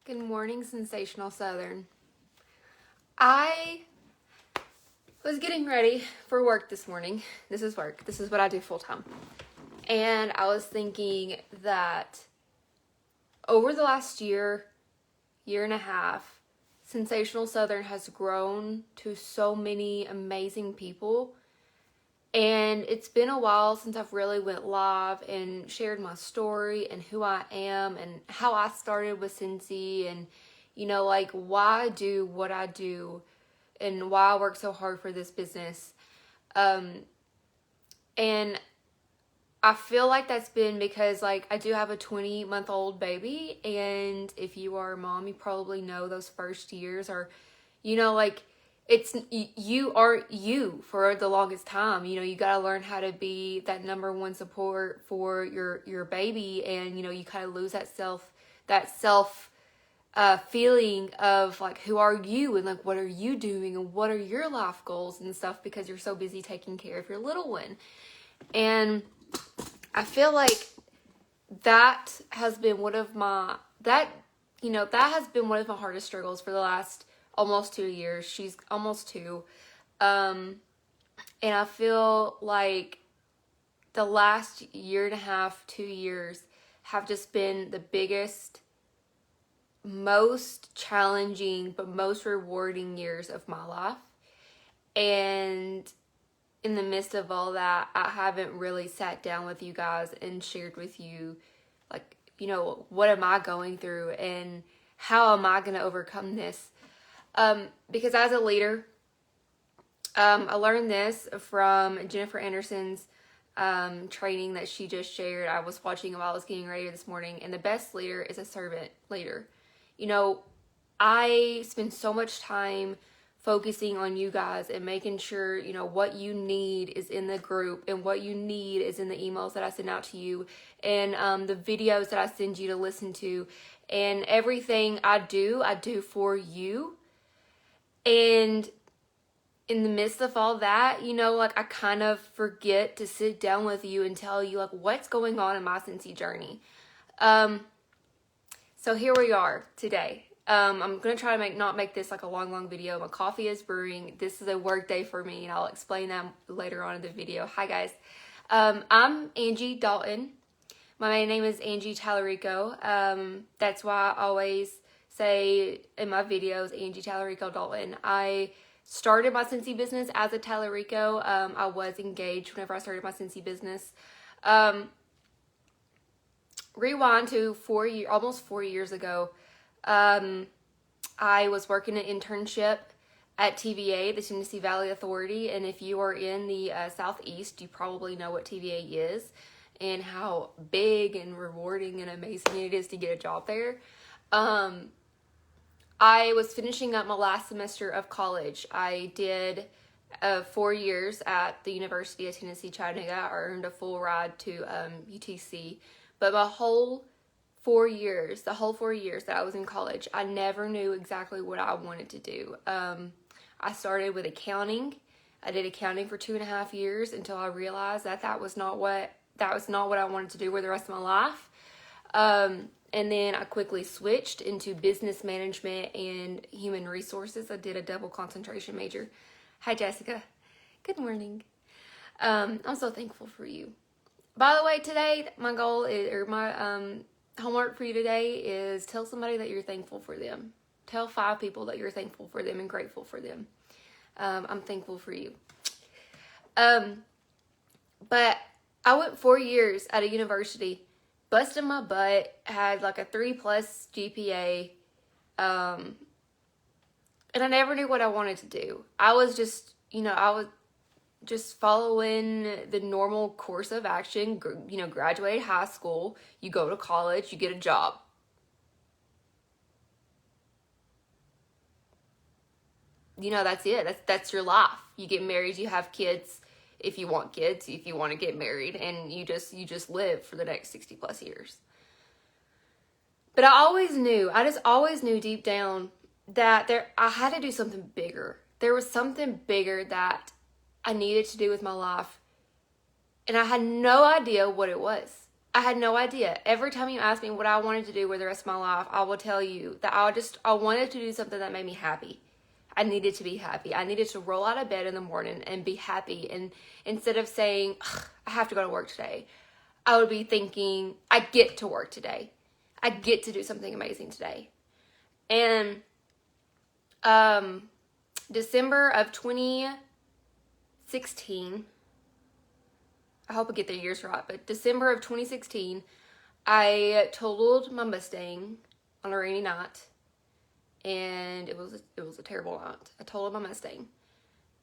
Good morning, Sensational Southern. I was getting ready for work this morning. This is work. This is what I do full time. And I was thinking that over the last year and a half, Sensational Southern has grown to so many amazing people. And it's been a while since I've really went live and shared my story and who I am and how I started with Scentsy and, why I do what I do and why I work so hard for this business. And I feel like that's been because, I do have a 20-month-old baby. And if you are a mom, you probably know those first years are, it's you are you for the longest time. You got to learn how to be that number one support for your baby, and you kind of lose that self feeling of who are you and what are you doing and what are your life goals and stuff, because you're so busy taking care of your little one. And I feel like that has been one of my hardest struggles for the last almost 2 years. She's almost 2. And I feel like the last year and a half, 2 years have just been the biggest, most challenging, but most rewarding years of my life. And in the midst of all that, I haven't really sat down with you guys and shared with you, what am I going through and how am I going to overcome this? Because as a leader, I learned this from Jennifer Anderson's training that she just shared. I was watching while I was getting ready this morning, and the best leader is a servant leader. I spend so much time focusing on you guys and making sure, what you need is in the group and what you need is in the emails that I send out to you and the videos that I send you to listen to, and everything I do for you. And in the midst of all that, I kind of forget to sit down with you and tell you what's going on in my Scentsy journey. So here we are today. I'm going to try to not make this a long video. My coffee is brewing. This is a work day for me, and I'll explain that later on in the video. Hi, guys. I'm Angie Dalton. My main name is Angie Tallarico. That's why I always say in my videos, Angie Tallarico Dalton. I started my Scentsy business as a Tallarico. I was engaged whenever I started my Scentsy business. Rewind to almost 4 years ago. I was working an internship at TVA, the Tennessee Valley Authority, and if you are in the Southeast, you probably know what TVA is and how big and rewarding and amazing it is to get a job there. I was finishing up my last semester of college. I did 4 years at the University of Tennessee, Chattanooga. I earned a full ride to UTC, but the whole 4 years that I was in college, I never knew exactly what I wanted to do. I started with accounting. I did accounting for 2.5 years until I realized that was not what I wanted to do for the rest of my life. And then I quickly switched into business management and human resources. I did a double concentration major. Hi, Jessica. Good morning. I'm so thankful for you. By the way, today my goal is, or my homework for you today is tell somebody that you're thankful for them. Tell 5 people that you're thankful for them and grateful for them. I'm thankful for you. But I went 4 years at a university, busted my butt, had a 3+ GPA, and I never knew what I wanted to do. I was just, following the normal course of action. Graduate high school, you go to college, you get a job. That's it. That's your life. You get married, you have kids. If you want kids, if you want to get married, and you just live for the next 60+ years. But I just always knew deep down that I had to do something bigger. There was something bigger that I needed to do with my life, and I had no idea what it was. I had no idea. Every time you ask me what I wanted to do with the rest of my life, I will tell you that I wanted to do something that made me happy. I needed to be happy. I needed to roll out of bed in the morning and be happy. And instead of saying, I have to go to work today, I would be thinking, I get to work today. I get to do something amazing today. And December of 2016, I hope I get the years right, but December of 2016, I totaled my Mustang on a rainy night, and it was a terrible night. I totaled my Mustang,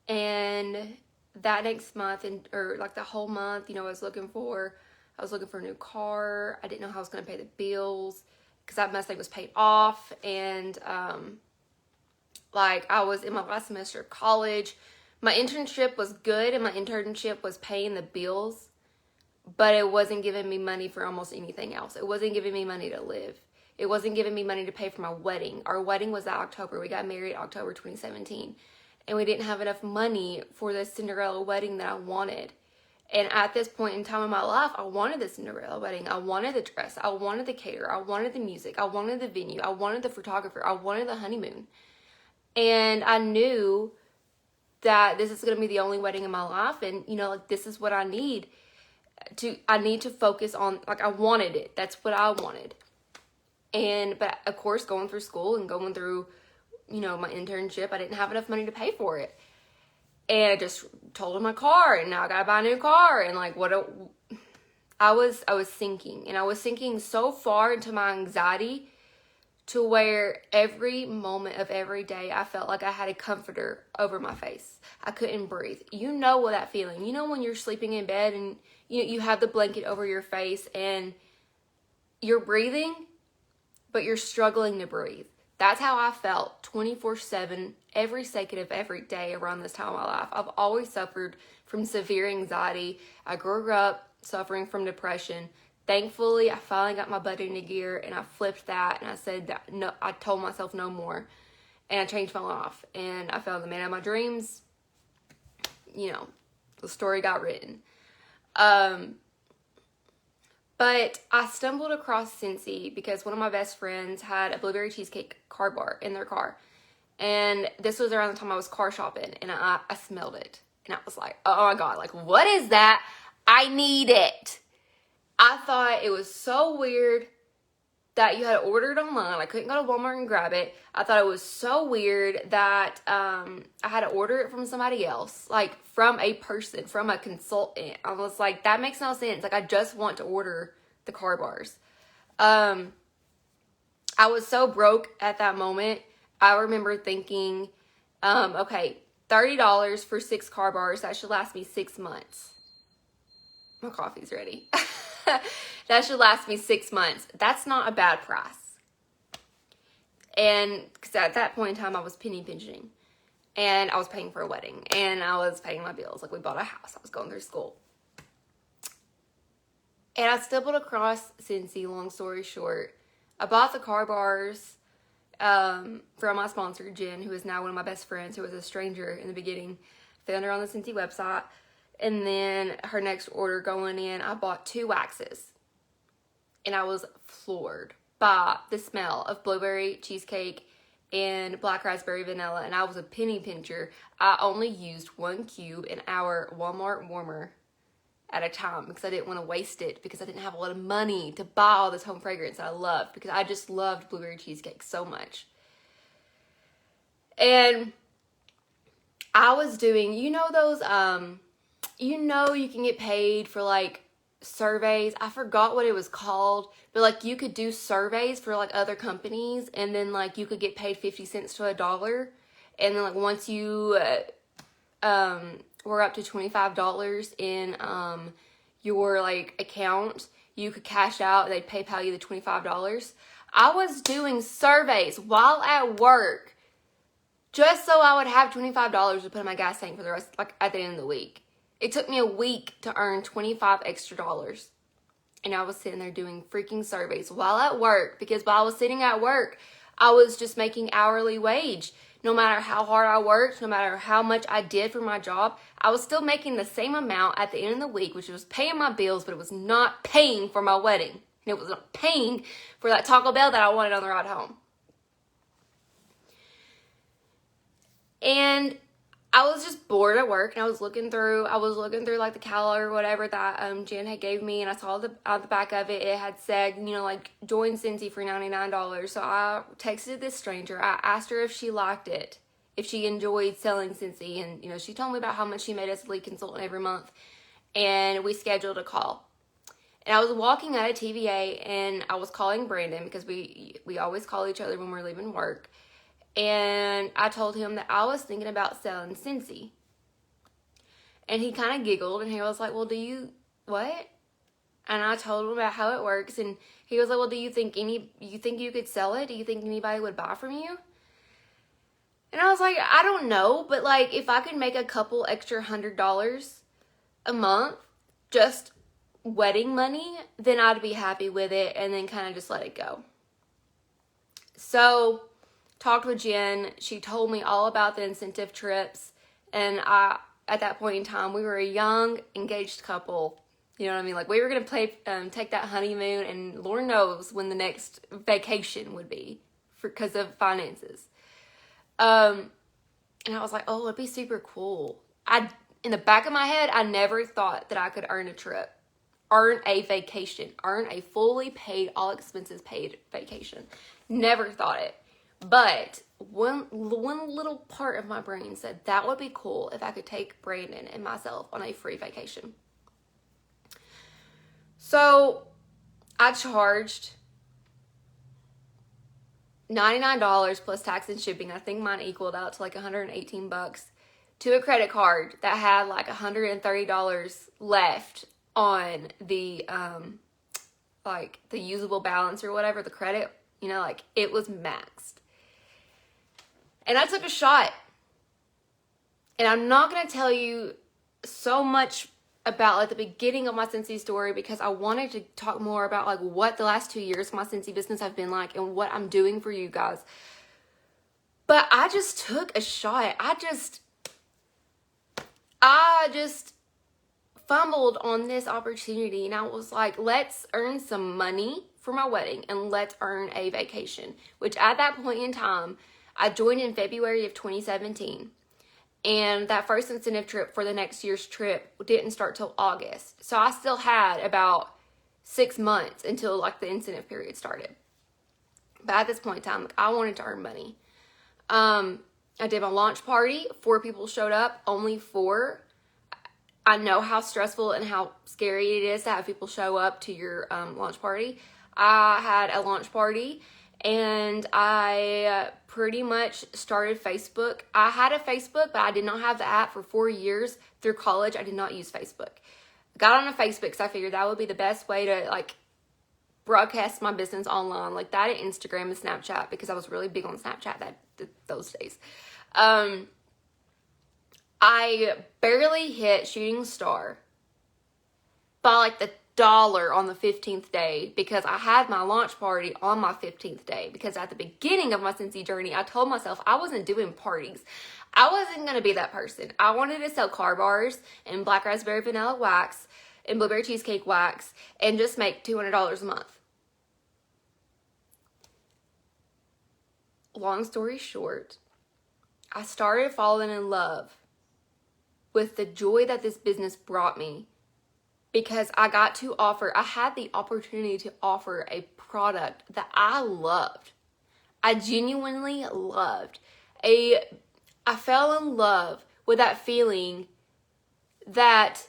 and that next month, or like the whole month, I was looking for a new car. I didn't know how I was going to pay the bills because that Mustang was paid off, and like I was in my last semester of college. My internship was good, and my internship was paying the bills, but it wasn't giving me money for almost anything else. It wasn't giving me money to live. It wasn't giving me money to pay for my wedding. Our wedding was that October. We got married October 2017, and we didn't have enough money for the Cinderella wedding that I wanted. And at this point in time in my life, I wanted the Cinderella wedding. I wanted the dress. I wanted the caterer. I wanted the music. I wanted the venue. I wanted the photographer. I wanted the honeymoon. And I knew that this is going to be the only wedding in my life, and like this is what I need to focus on. Like I wanted it. That's what I wanted. But of course, going through school and going through my internship, I didn't have enough money to pay for it, and I just totaled my car, and now I gotta buy a new car. And like I was sinking, and I was sinking so far into my anxiety to where every moment of every day I felt like I had a comforter over my face. I couldn't breathe. You know what that feeling. When you're sleeping in bed and you have the blanket over your face and you're breathing, but you're struggling to breathe. That's how I felt 24/7, every second of every day around this time of my life. I've always suffered from severe anxiety. I grew up suffering from depression. Thankfully, I finally got my butt into gear, and I flipped that, and I said, no, I told myself no more, and I changed my life, and I found the man of my dreams. The story got written. But I stumbled across Scentsy because one of my best friends had a blueberry cheesecake card bar in their car, and this was around the time I was car shopping, and I smelled it, and I was like, oh my God, like, what is that? I need it. I thought it was so weird that you had to order it online. I couldn't go to Walmart and grab it. I thought it was so weird that I had to order it from somebody else, like from a person, from a consultant. I was like, that makes no sense. Like, I just want to order the car bars. I was so broke at that moment. I remember thinking, okay, $30 for 6 car bars. That should last me 6 months. My coffee's ready. That should last me 6 months. That's not a bad price. And because at that point in time, I was penny pinching, and I was paying for a wedding, and I was paying my bills. Like, we bought a house. I was going through school. And I stumbled across Scentsy, long story short. I bought the car bars from my sponsor, Jen, who is now one of my best friends, who was a stranger in the beginning. Found her on the Scentsy website. And then her next order going in, I bought 2 waxes. And I was floored by the smell of blueberry cheesecake and black raspberry vanilla. And I was a penny pincher. I only used 1 cube in our Walmart warmer at a time because I didn't want to waste it, because I didn't have a lot of money to buy all this home fragrance that I loved, because I just loved blueberry cheesecake so much. And I was doing, those, you can get paid for like surveys. I forgot what it was called, but like you could do surveys for like other companies, and then like you could get paid 50 cents to $1. And then like once you were up to $25 in your like account, you could cash out, and they'd PayPal you the $25. I was doing surveys while at work just so I would have $25 to put in my gas tank for the rest, like at the end of the week. It took me a week to earn $25 extra. And I was sitting there doing freaking surveys while at work, because while I was sitting at work, I was just making hourly wage. no matter how hard I worked, no matter how much I did for my job, I was still making the same amount at the end of the week, which was paying my bills, but it was not paying for my wedding. And it was not paying for that Taco Bell that I wanted on the ride home. And I was just bored at work, and I was looking through like the calendar or whatever that Jen had gave me, and I saw on the back of it, it had said, you know, like, join Scentsy for $99. So I texted this stranger. I asked her if she liked it, if she enjoyed selling Scentsy, and, you know, she told me about how much she made as a lead consultant every month, and we scheduled a call. And I was walking out of TVA, and I was calling Brandon, because we always call each other when we're leaving work. And I told him that I was thinking about selling Scentsy. And he kind of giggled, and he was like, well, do you, what? And I told him about how it works, and he was like, well, do you think you could sell it? Do you think anybody would buy from you? And I was like, I don't know, but like, if I could make a couple extra $100 a month, just wedding money, then I'd be happy with it, and then kind of just let it go. So talked with Jen. She told me all about the incentive trips, and at that point in time, we were a young engaged couple. You know what I mean? Like, we were gonna take that honeymoon, and Lord knows when the next vacation would be because of finances. And I was like, oh, it'd be super cool. In the back of my head, I never thought that I could earn a vacation, earn a fully paid, all expenses paid vacation. Never thought it. But one little part of my brain said that would be cool if I could take Brandon and myself on a free vacation. So I charged $99 plus tax and shipping. I think mine equaled out to like $118 to a credit card that had like $130 left on the like the usable balance or whatever, the credit, you know, like it was maxed. And I took a shot. And I'm not going to tell you so much about like the beginning of my Scentsy story, because I wanted to talk more about like what the last 2 years of my Scentsy business have been like and what I'm doing for you guys. But I just took a shot. I just fumbled on this opportunity, and I was like, let's earn some money for my wedding and let's earn a vacation, which at that point in time, I joined in February of 2017, and that first incentive trip for the next year's trip didn't start till August. So I still had about 6 months until like the incentive period started. But at this point in time, I wanted to earn money. I did my launch party. 4 people showed up, only 4. I know how stressful and how scary it is to have people show up to your launch party. I had a launch party, and I pretty much started Facebook. I had a Facebook, but I did not have the app for 4 years. Through college, I did not use Facebook. Got on a Facebook because I figured that would be the best way to like broadcast my business online, like that, and Instagram and Snapchat, because I was really big on Snapchat those days. I barely hit shooting star by like the dollar on the 15th day, because I had my launch party on my 15th day. Because at the beginning of my Scentsy journey, I told myself I wasn't doing parties. I wasn't going to be that person. I wanted to sell car bars and black raspberry vanilla wax and blueberry cheesecake wax and just make $200 a month. Long story short, I started falling in love with the joy that this business brought me, because I had the opportunity to offer a product that I loved. I genuinely loved. I fell in love with that feeling that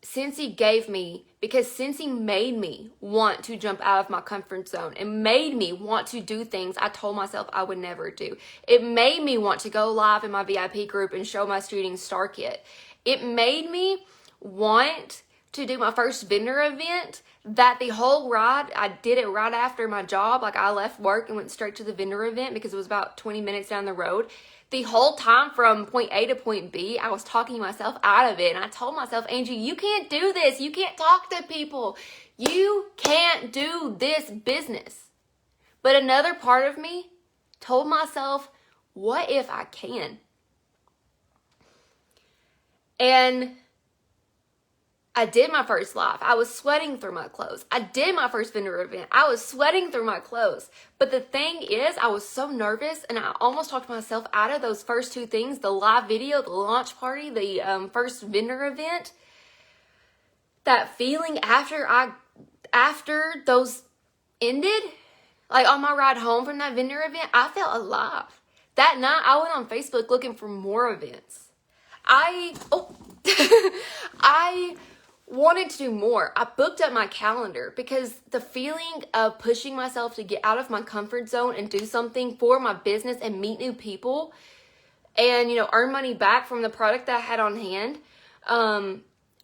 Scentsy gave me, because Scentsy made me want to jump out of my comfort zone. It made me want to do things I told myself I would never do. It made me want to go live in my VIP group and show my shooting star kit. It made me want to do my first vendor event, that the whole ride, I did it right after my job. Like, I left work and went straight to the vendor event because it was about 20 minutes down the road. The whole time from point A to point B, I was talking myself out of it. And I told myself, Angie, you can't do this. You can't talk to people. You can't do this business. But another part of me Told myself, what if I can? And I did my first live. I was sweating through my clothes. I did my first vendor event. I was sweating through my clothes. But the thing is, I was so nervous, and I almost talked myself out of those first two things, the live video, the launch party, the first vendor event. That feeling after those ended, like on my ride home from that vendor event, I felt alive. That night, I went on Facebook looking for more events. I wanted to do more. I booked up my calendar because the feeling of pushing myself to get out of my comfort zone and do something for my business and meet new people and, earn money back from the product that I had on hand.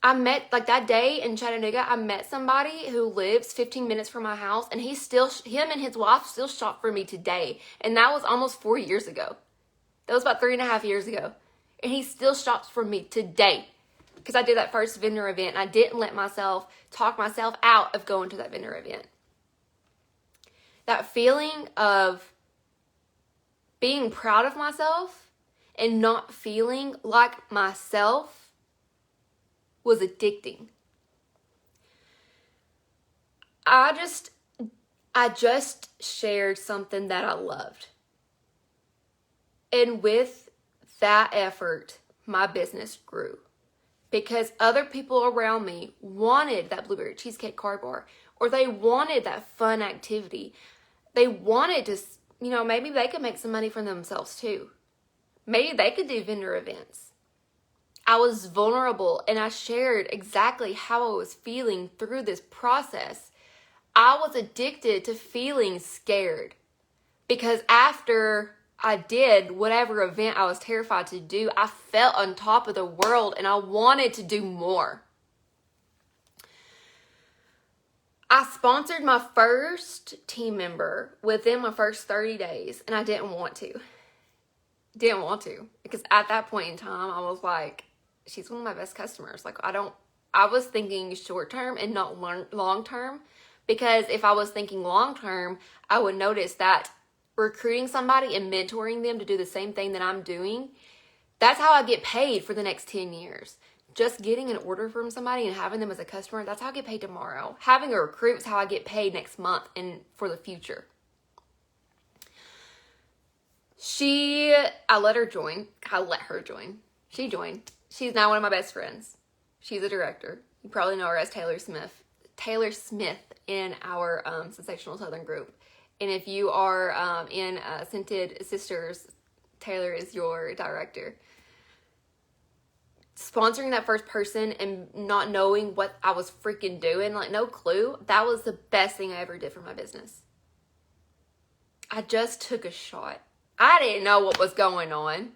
I met, like that day in Chattanooga, I met somebody who lives 15 minutes from my house, and him and his wife still shop for me today. And that was almost 4 years ago. That was about 3.5 years ago. And he still shops for me today because I did that first vendor event, and I didn't let myself talk myself out of going to that vendor event. That feeling of being proud of myself and not feeling like myself was addicting. I just shared something that I loved. And with that effort, my business grew. Because other people around me wanted that blueberry cheesecake card bar, or they wanted that fun activity. They wanted to, maybe they could make some money for themselves too. Maybe they could do vendor events. I was vulnerable, and I shared exactly how I was feeling through this process. I was addicted to feeling scared because after I did whatever event I was terrified to do, I felt on top of the world, and I wanted to do more. I sponsored my first team member within my first 30 days, and I didn't want to. Because at that point in time, I was like, she's one of my best customers. Like, I was thinking short term and not long term, because if I was thinking long term, I would notice that recruiting somebody and mentoring them to do the same thing that I'm doing, that's how I get paid for the next 10 years. Just getting an order from somebody and having them as a customer, that's how I get paid tomorrow. Having a recruit is how I get paid next month and for the future. I let her join. She joined. She's now one of my best friends. She's a director. You probably know her as Taylor Smith in our Sensational Southern group. And if you are in Scented Sisters, Taylor is your director. Sponsoring that first person and not knowing what I was freaking doing, like no clue, that was the best thing I ever did for my business. I just took a shot. I didn't know what was going on.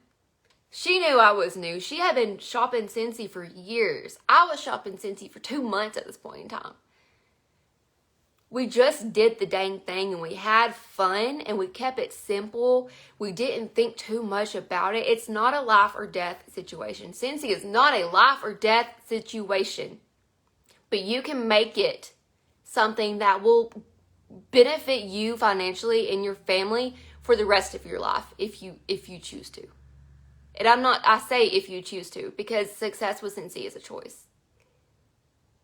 She knew I was new. She had been shopping Scentsy for years. I was shopping Scentsy for 2 months at this point in time. We just did the dang thing, and we had fun, and we kept it simple. We didn't think too much about it. It's not a life or death situation. Scentsy is not a life or death situation. But you can make it something that will benefit you financially and your family for the rest of your life if you choose to. And I say if you choose to, because success with Scentsy is a choice.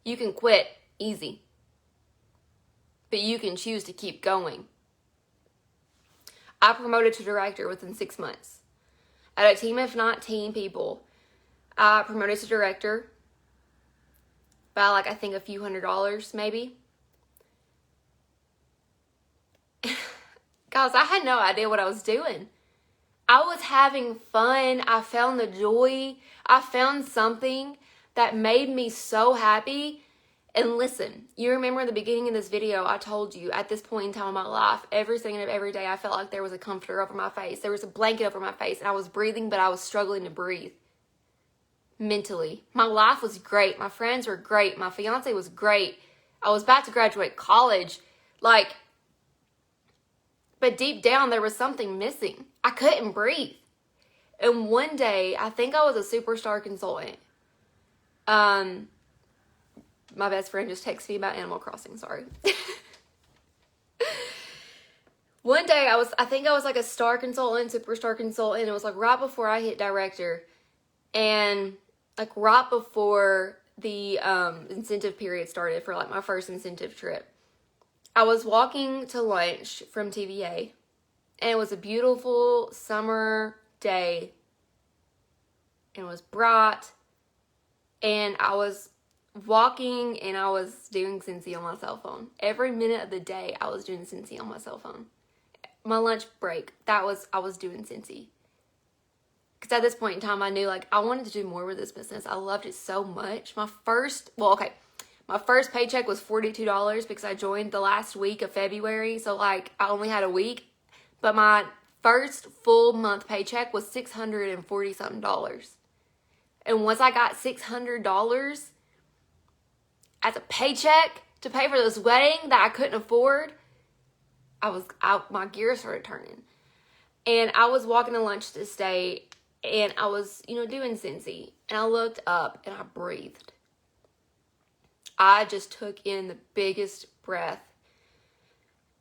You can quit easy, but you can choose to keep going. I promoted to director within 6 months. At a team of 19 people, I promoted to director by I think a few $100s maybe. Guys, I had no idea what I was doing. I was having fun. I found the joy. I found something that made me so happy. And listen, you remember in the beginning of this video, I told you at this point in time in my life, every second of every day, I felt like there was a comforter over my face. There was a blanket over my face, and I was breathing, but I was struggling to breathe mentally. My life was great. My friends were great. My fiance was great. I was about to graduate college. But deep down, there was something missing. I couldn't breathe. And one day, I think I was a superstar consultant. My best friend just texted me about Animal Crossing, sorry. One day I think I was like a star consultant, superstar consultant. It was like right before I hit director, and like right before the incentive period started for like my first incentive trip. I was walking to lunch from TVA, and it was a beautiful summer day, and it was bright, and I was walking and I was doing Scentsy on my cell phone. Every minute of the day I was doing Scentsy on my cell phone. My lunch break, I was doing Scentsy. Because at this point in time, I knew like I wanted to do more with this business. I loved it so much. My first paycheck was $42 because I joined the last week of February. So like I only had a week. But my first full month paycheck was $640 something. And once I got $600 as a paycheck to pay for this wedding that I couldn't afford, my gears started turning. And I was walking to lunch this day, and I was, doing Scentsy, and I looked up and I breathed. I just took in the biggest breath.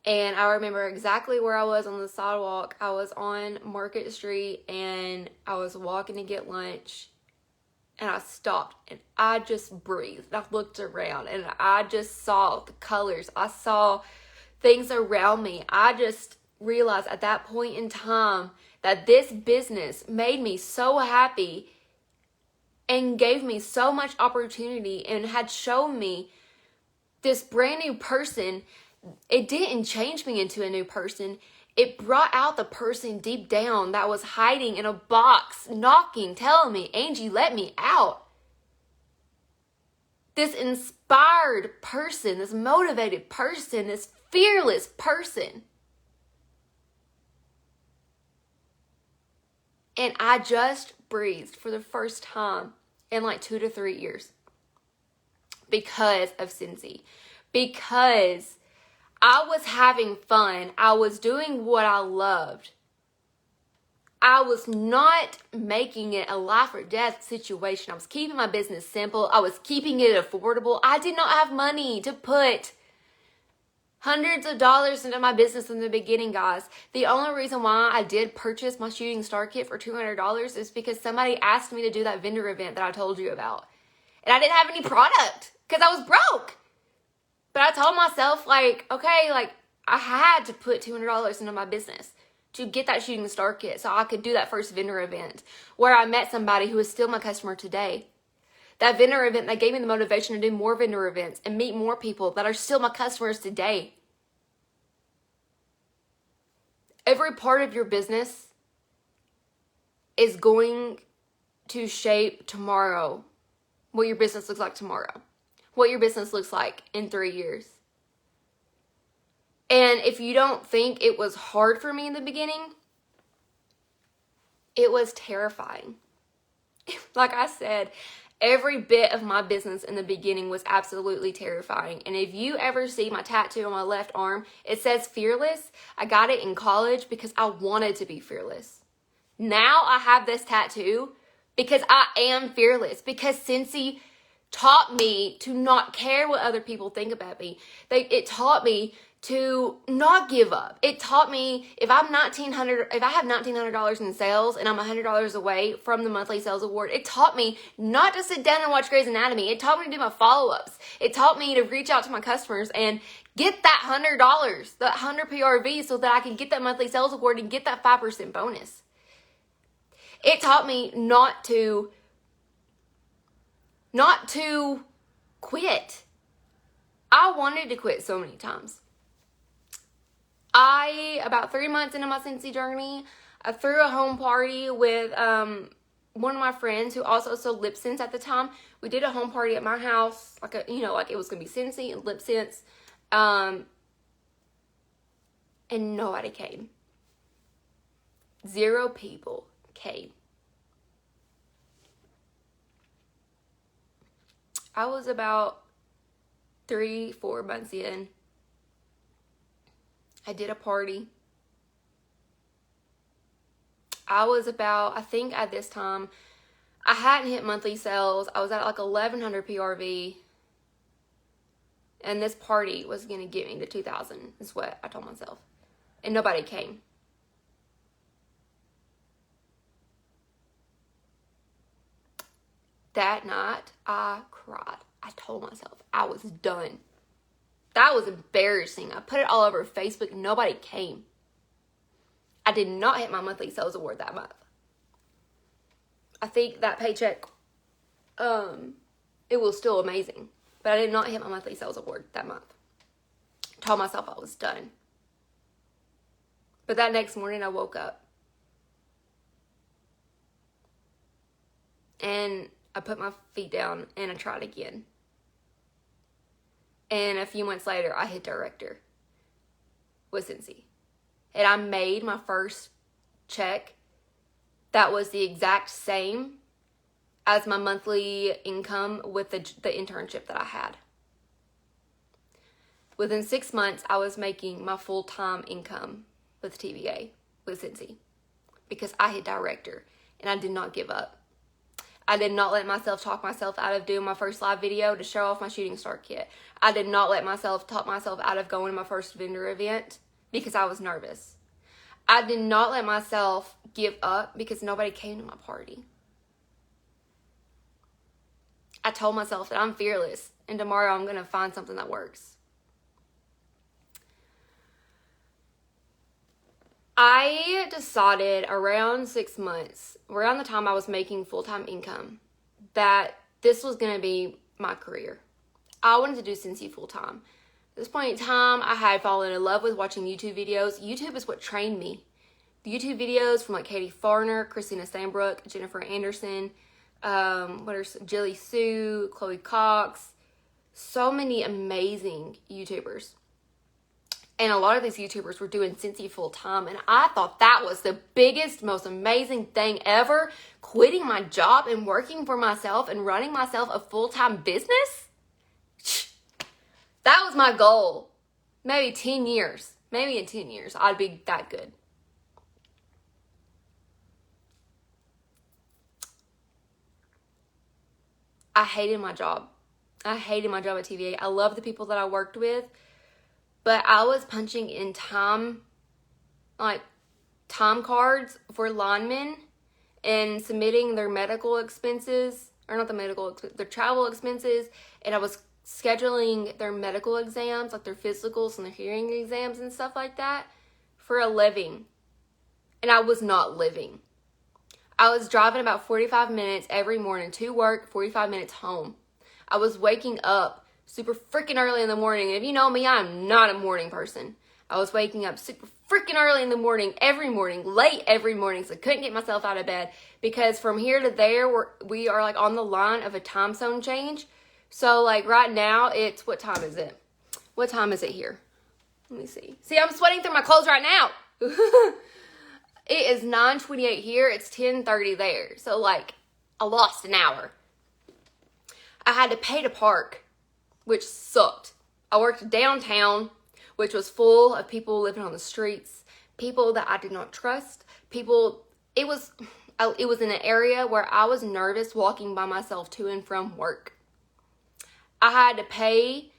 And I remember exactly where I was on the sidewalk. I was on Market Street, and I was walking to get lunch, and I stopped, and I just breathed. I looked around, and I just saw the colors. I saw things around me. I just realized at that point in time that this business made me so happy and gave me so much opportunity and had shown me this brand new person. It didn't change me into a new person. It brought out the person deep down that was hiding in a box, knocking, telling me, Angie, let me out. This inspired person, this motivated person, this fearless person. And I just breathed for the first time in like 2 to 3 years because of Scentsy. Because I was having fun. I was doing what I loved. I was not making it a life or death situation. I was keeping my business simple. I was keeping it affordable. I did not have money to put hundreds of dollars into my business in the beginning, guys. The only reason why I did purchase my shooting star kit for $200 is because somebody asked me to do that vendor event that I told you about. And I didn't have any product because I was broke. But I told myself, like, okay, like, I had to put $200 into my business to get that shooting star kit so I could do that first vendor event where I met somebody who is still my customer today. That vendor event that gave me the motivation to do more vendor events and meet more people that are still my customers today. Every part of your business is going to shape tomorrow, what your business looks like tomorrow, what your business looks like in 3 years. And if you don't think it was hard for me in the beginning, it was terrifying. Like I said, every bit of my business in the beginning was absolutely terrifying. And if you ever see my tattoo on my left arm, it says fearless. I got it in college because I wanted to be fearless. Now I have this tattoo because I am fearless. Because Scentsy taught me to not care what other people think about me. It taught me to not give up. It taught me if I have $1,900 in sales and I'm $100 away from the monthly sales award, it taught me not to sit down and watch Grey's Anatomy. It taught me to do my follow-ups. It taught me to reach out to my customers and get that $100, that 100 PRV, so that I can get that monthly sales award and get that 5% bonus. It taught me not to quit. I wanted to quit so many times. About 3 months into my Scentsy journey, I threw a home party with one of my friends who also sold lip scents at the time. We did a home party at my house, like it was gonna be Scentsy and lip scents, and nobody came. 0 people came. I was about 3-4 months in. I did a party. I think at this time, I hadn't hit monthly sales. I was at like 1,100 PRV. And this party was going to get me to 2,000 is what I told myself. and nobody came. That night, I cried. I told myself I was done. That was embarrassing. I put it all over Facebook. Nobody came. I did not hit my monthly sales award that month. I think that paycheck, it was still amazing. But I did not hit my monthly sales award that month. I told myself I was done. But that next morning I woke up. And I put my feet down and I tried again. And a few months later, I hit director with Scentsy. And I made my first check that was the exact same as my monthly income with the internship that I had. Within 6 months, I was making my full-time income with TVA, with Scentsy, because I hit director and I did not give up. I did not let myself talk myself out of doing my first live video to show off my shooting star kit. I did not let myself talk myself out of going to my first vendor event because I was nervous. I did not let myself give up because nobody came to my party. I told myself that I'm fearless and tomorrow I'm going to find something that works. I decided around 6 months, around the time I was making full-time income, that this was going to be my career. I wanted to do Scentsy full-time. At this point in time, I had fallen in love with watching YouTube videos. YouTube is what trained me. The YouTube videos from like Katie Farner, Christina Sandbrook, Jennifer Anderson, Jilly Sue, Chloe Cox, so many amazing YouTubers. And a lot of these YouTubers were doing Scentsy full time. And I thought that was the biggest, most amazing thing ever. Quitting my job and working for myself and running myself a full-time business. That was my goal. Maybe 10 years. Maybe in 10 years, I'd be that good. I hated my job. I hated my job at TVA. I loved the people that I worked with. But I was punching in time cards for linemen and submitting their medical expenses, or not the medical, their travel expenses. And I was scheduling their medical exams, like their physicals and their hearing exams and stuff like that for a living. And I was not living. I was driving about 45 minutes every morning to work, 45 minutes home. I was waking up super freaking early in the morning. And if you know me, I'm not a morning person. I was waking up super freaking early in the morning, every morning, late every morning. So I couldn't get myself out of bed because from here to there, we are like on the line of a time zone change. So like right now, what time is it? What time is it here? Let me see. See, I'm sweating through my clothes right now. It is 9:28 here. It's 10:30 there. So like I lost an hour. I had to pay to park, which sucked. I worked downtown, which was full of people living on the streets, people that I did not trust, it was in an area where I was nervous walking by myself to and from work. I had to pay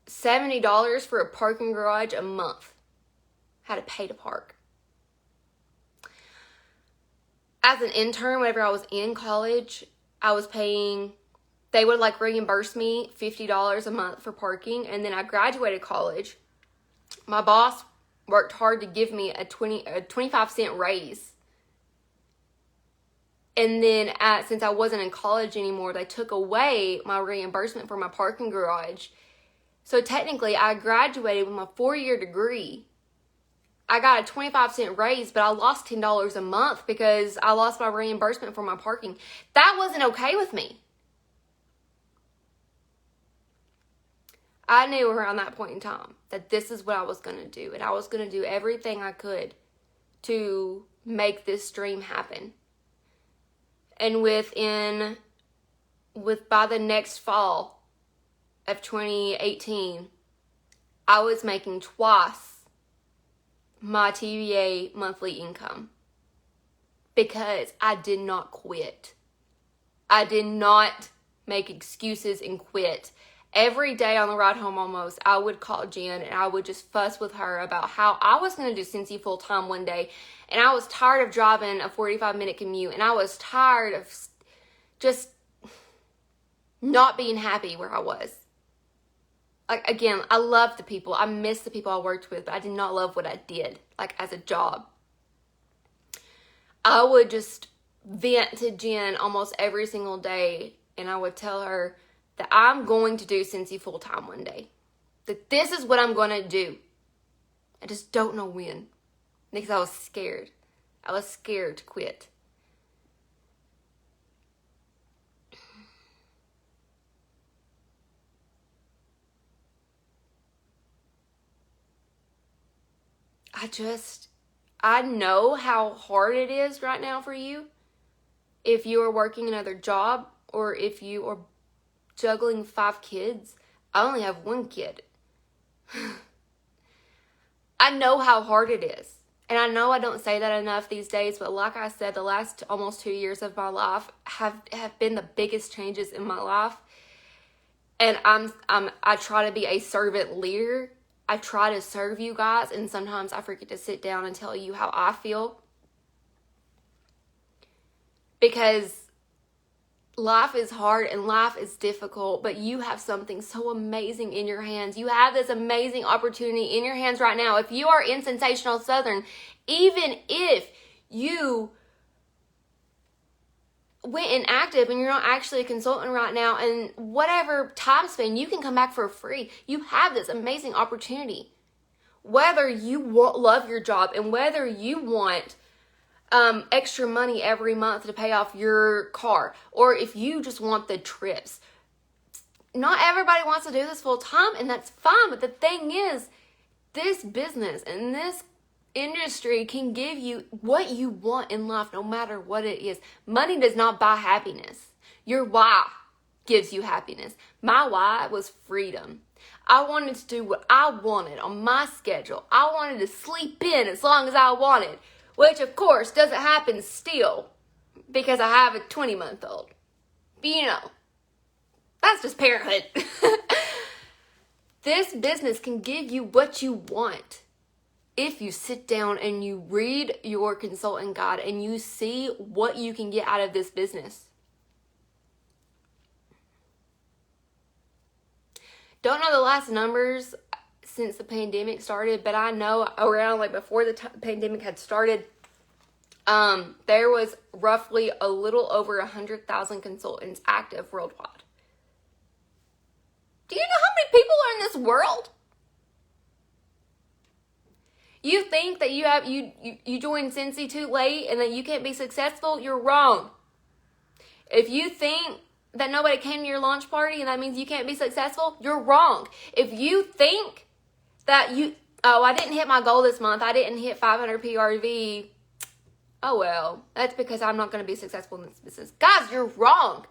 $70 for a parking garage a month. I had to pay to park. As an intern, whenever I was in college, I was paying, they would like reimburse me $50 a month for parking. And then I graduated college. My boss worked hard to give me a 25-cent raise. And then since I wasn't in college anymore, they took away my reimbursement for my parking garage. So technically, I graduated with my 4-year degree. I got a 25-cent raise, but I lost $10 a month because I lost my reimbursement for my parking. That wasn't okay with me. I knew around that point in time that this is what I was going to do. And I was going to do everything I could to make this dream happen. And by the next fall of 2018, I was making twice my TVA monthly income because I did not quit. I did not make excuses and quit every day on the ride home almost, I would call Jen and I would just fuss with her about how I was going to do Scentsy full time one day. And I was tired of driving a 45-minute commute. And I was tired of just not being happy where I was. Like, again, I love the people. I miss the people I worked with, but I did not love what I did, like, as a job. I would just vent to Jen almost every single day, and I would tell her that I'm going to do Scentsy full time one day. That this is what I'm going to do. I just don't know when. Because I was scared. I was scared to quit. I know how hard it is right now for you if you are working another job or if you are juggling 5 kids. I only have 1 kid. I know how hard it is. And I know I don't say that enough these days, but like I said, the last almost 2 years of my life have been the biggest changes in my life. And I try to be a servant leader. I try to serve you guys, and sometimes I forget to sit down and tell you how I feel. Because life is hard and life is difficult, but you have something so amazing in your hands. You have this amazing opportunity in your hands right now. If you are in Sensational Southern, even if you went inactive and you're not actually a consultant right now, and whatever time span, you can come back for free. You have this amazing opportunity. Whether you love your job and whether you want extra money every month to pay off your car, or if you just want the trips. Not everybody wants to do this full time, and that's fine. But the thing is, this business and this industry can give you what you want in life, no matter what it is. Money does not buy happiness. Your why gives you happiness. My why was freedom. I wanted to do what I wanted on my schedule. I wanted to sleep in as long as I wanted, which of course doesn't happen still because I have a 20-month-old. But you know, that's just parenthood. This business can give you what you want if you sit down and you read your consultant guide and you see what you can get out of this business. Don't know the last numbers since the pandemic started, but I know around like before the pandemic had started, there was roughly a little over 100,000 consultants active worldwide. Do you know how many people are in this world? You think that you joined Scentsy too late and that you can't be successful? You're wrong. If you think that nobody came to your launch party and that means you can't be successful, you're wrong. If you think that I didn't hit my goal this month, I didn't hit 500 PRV, oh well, that's because I'm not going to be successful in this business. Guys, you're wrong.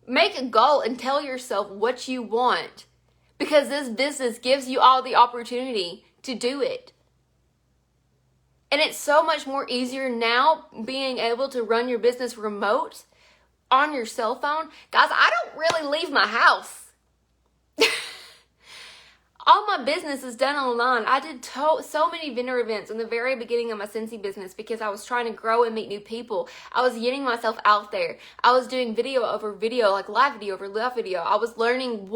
Make a goal and tell yourself what you want, because this business gives you all the opportunity to do it. And it's so much more easier now being able to run your business remote on your cell phone. Guys, I don't really leave my house. All my business is done online. I did so many vendor events in the very beginning of my Scentsy business because I was trying to grow and meet new people. I was getting myself out there. I was doing video over video, like live video over live video. I was learning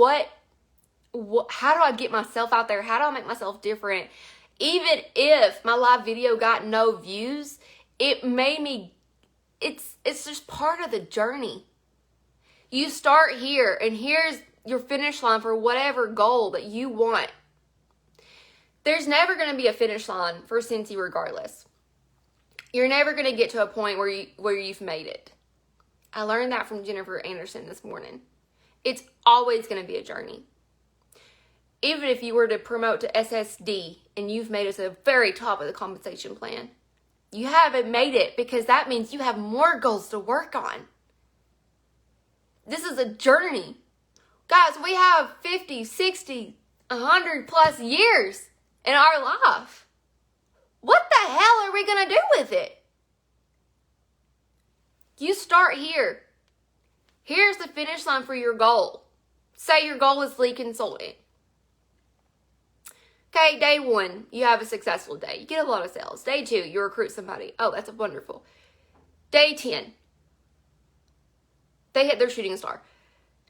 how do I get myself out there? How do I make myself different? Even if my live video got no views, it made me, it's just part of the journey. You start here, and here's your finish line for whatever goal that you want. There's never going to be a finish line for Scentsy regardless. You're never going to get to a point where you've made it. I learned that from Jennifer Anderson this morning. It's always going to be a journey. Even if you were to promote to SSD and you've made it to the very top of the compensation plan, you haven't made it because that means you have more goals to work on. This is a journey. Guys, we have 50, 60, 100 plus years in our life. What the hell are we going to do with it? You start here. Here's the finish line for your goal. Say your goal is lead consultant. Okay, day 1, you have a successful day. You get a lot of sales. Day 2, you recruit somebody. Oh, that's wonderful. Day 10, they hit their shooting star.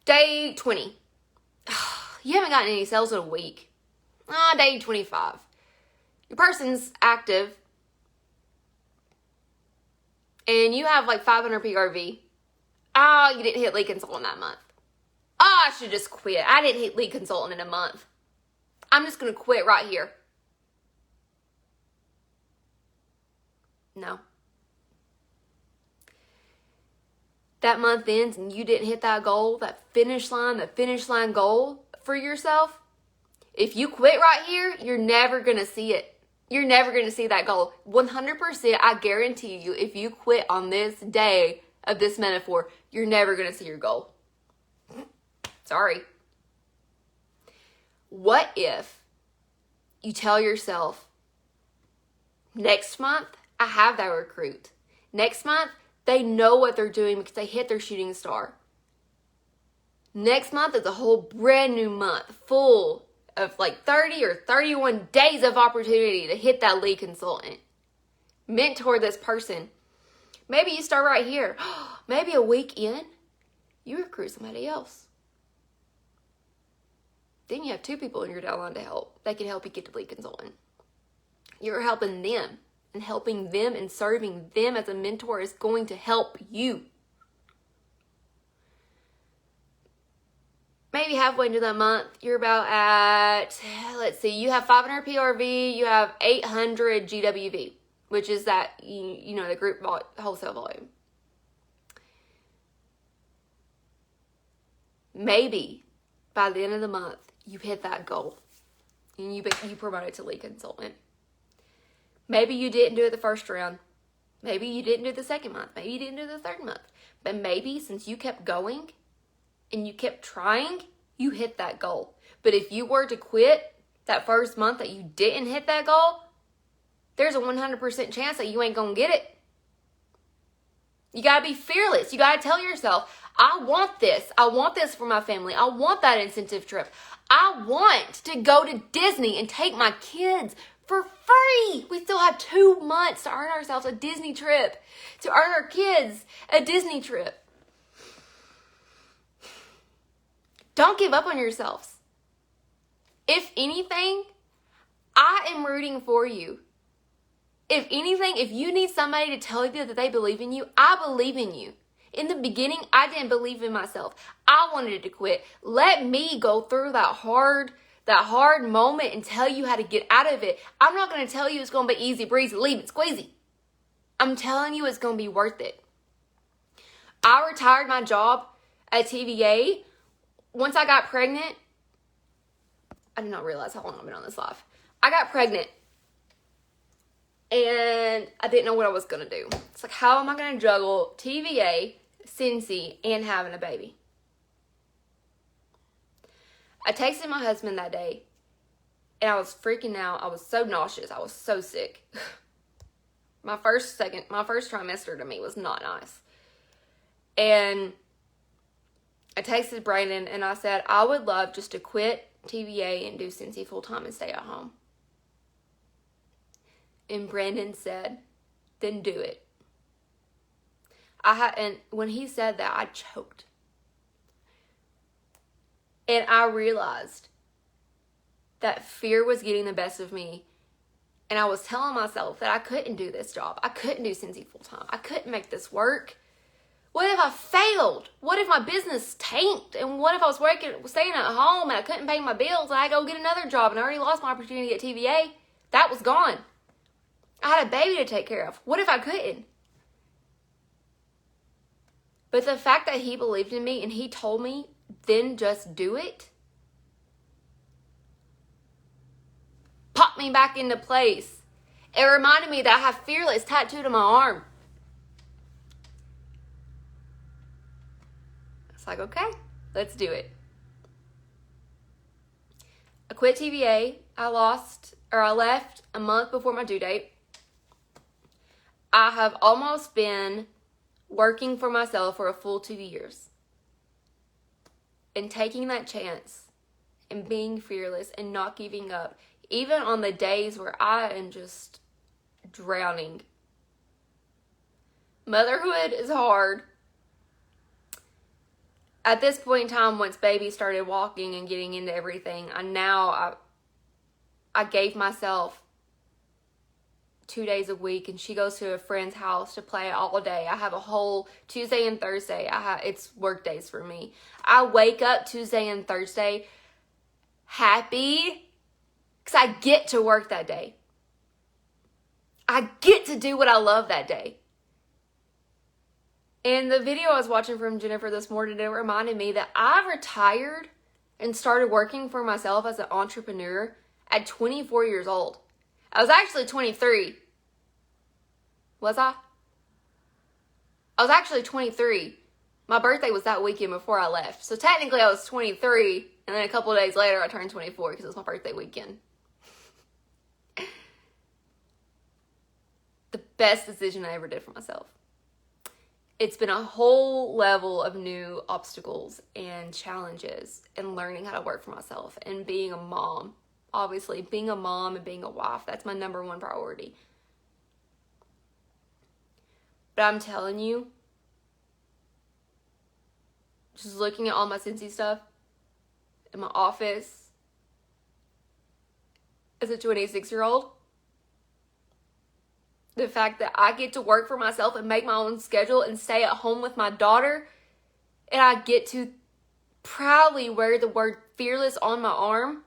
Day 20, you haven't gotten any sales in a week. Day 25, your person's active and you have like 500 PRV. You didn't hit lead consultant that month. I should just quit. I didn't hit lead consultant in a month. I'm just going to quit right here. No. That month ends and you didn't hit that goal, that finish line goal for yourself. If you quit right here, you're never going to see it. You're never going to see that goal. 100%, I guarantee you, if you quit on this day of this metaphor, you're never going to see your goal. Sorry. What if you tell yourself, next month, I have that recruit. Next month, they know what they're doing because they hit their shooting star. Next month is a whole brand new month full of like 30 or 31 days of opportunity to hit that lead consultant. Mentor this person. Maybe you start right here. Maybe a week in, you recruit somebody else. Then you have 2 people in your downline to help. That can help you get to lead consultant. You're helping them. And helping them and serving them as a mentor is going to help you. Maybe halfway into that month, you're about at, let's see, you have 500 PRV, you have 800 GWV, which is that, you know, the group wholesale volume. Maybe by the end of the month, you hit that goal and you promoted to lead consultant. Maybe you didn't do it the first round. Maybe you didn't do it the second month. Maybe you didn't do it the third month. But maybe since you kept going and you kept trying, you hit that goal. But if you were to quit that first month that you didn't hit that goal, there's a 100% chance that you ain't going to get it. You got to be fearless. You got to tell yourself, I want this. I want this for my family. I want that incentive trip. I want to go to Disney and take my kids for free. We still have 2 months to earn ourselves a Disney trip, to earn our kids a Disney trip. Don't give up on yourselves. If anything, I am rooting for you. If anything, if you need somebody to tell you that they believe in you, I believe in you. In the beginning, I didn't believe in myself. I wanted to quit. Let me go through that hard moment and tell you how to get out of it. I'm not going to tell you it's going to be easy breezy, leave it squeezy. I'm telling you it's going to be worth it. I retired my job at TVA. Once I got pregnant, I did not realize how long I've been on this live. I got pregnant and I didn't know what I was going to do. It's like, how am I going to juggle TVA, Scentsy, and having a baby? I texted my husband that day and I was freaking out. I was so nauseous. I was so sick. My first trimester to me was not nice. And I texted Brandon and I said, I would love just to quit TVA and do Scentsy full time and stay at home. And Brandon said, then do it. And when he said that, I choked. And I realized that fear was getting the best of me. And I was telling myself that I couldn't do this job. I couldn't do Scentsy full time. I couldn't make this work. What if I failed? What if my business tanked? And what if I was staying at home and I couldn't pay my bills and I go get another job and I already lost my opportunity at TVA? That was gone. I had a baby to take care of. What if I couldn't? But the fact that he believed in me and he told me, then just do it, popped me back into place. It reminded me that I have fearless tattooed on my arm. It's like, okay, let's do it. I quit TVA. I left a month before my due date. I have almost been working for myself for a full 2 years. and taking that chance and being fearless and not giving up, even on the days where I am just drowning. Motherhood is hard. At this point in time, once baby started walking and getting into everything, I gave myself 2 days a week, and she goes to a friend's house to play all day. I have a whole Tuesday and Thursday. It's work days for me. I wake up Tuesday and Thursday happy because I get to work that day. I get to do what I love that day. And the video I was watching from Jennifer this morning, it reminded me that I retired and started working for myself as an entrepreneur at 24 years old. I was actually 23. Was I? I was actually 23. My birthday was that weekend before I left. So technically I was 23, and then a couple of days later I turned 24 because it was my birthday weekend. The best decision I ever did for myself. It's been a whole level of new obstacles and challenges and learning how to work for myself and being a mom. Obviously, being a mom and being a wife, that's my number one priority. But I'm telling you, just looking at all my Scentsy stuff in my office as a 26-year-old, the fact that I get to work for myself and make my own schedule and stay at home with my daughter, and I get to proudly wear the word fearless on my arm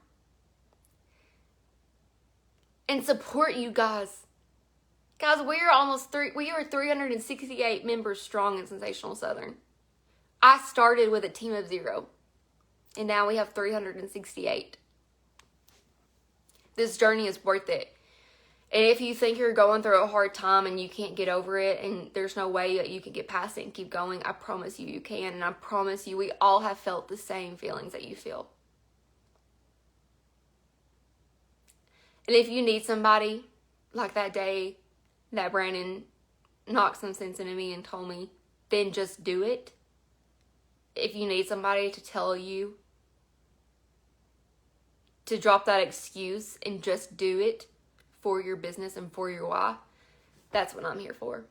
and support you guys. Guys, we are 368 members strong in Sensational Southern. I started with a team of 0, and now we have 368. This journey is worth it. And if you think you're going through a hard time and you can't get over it and there's no way that you can get past it and keep going, I promise you can. And I promise you we all have felt the same feelings that you feel. And if you need somebody, like that day that Brandon knocked some sense into me and told me, then just do it. If you need somebody to tell you to drop that excuse and just do it for your business and for your why, that's what I'm here for.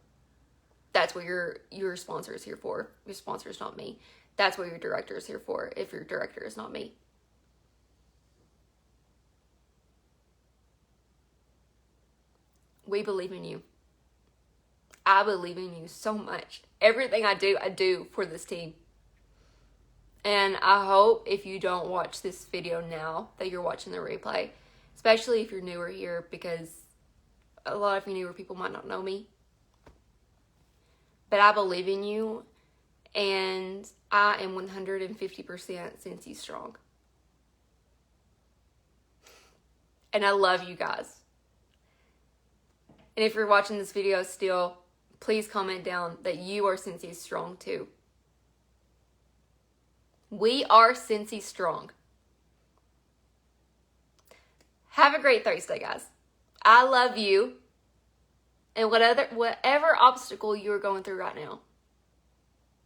That's what your sponsor is here for. Your sponsor is not me. That's what your director is here for, if your director is not me. We believe in you. I believe in you so much. Everything I do for this team. And I hope if you don't watch this video now, that you're watching the replay. Especially if you're newer here, because a lot of you newer people might not know me. But I believe in you, and I am 150% Scentsy Strong. And I love you guys. And if you're watching this video still, please comment down that you are Scentsy Strong too. We are Scentsy Strong. Have a great Thursday, guys. I love you. And whatever obstacle you're going through right now,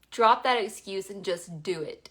drop that excuse and just do it.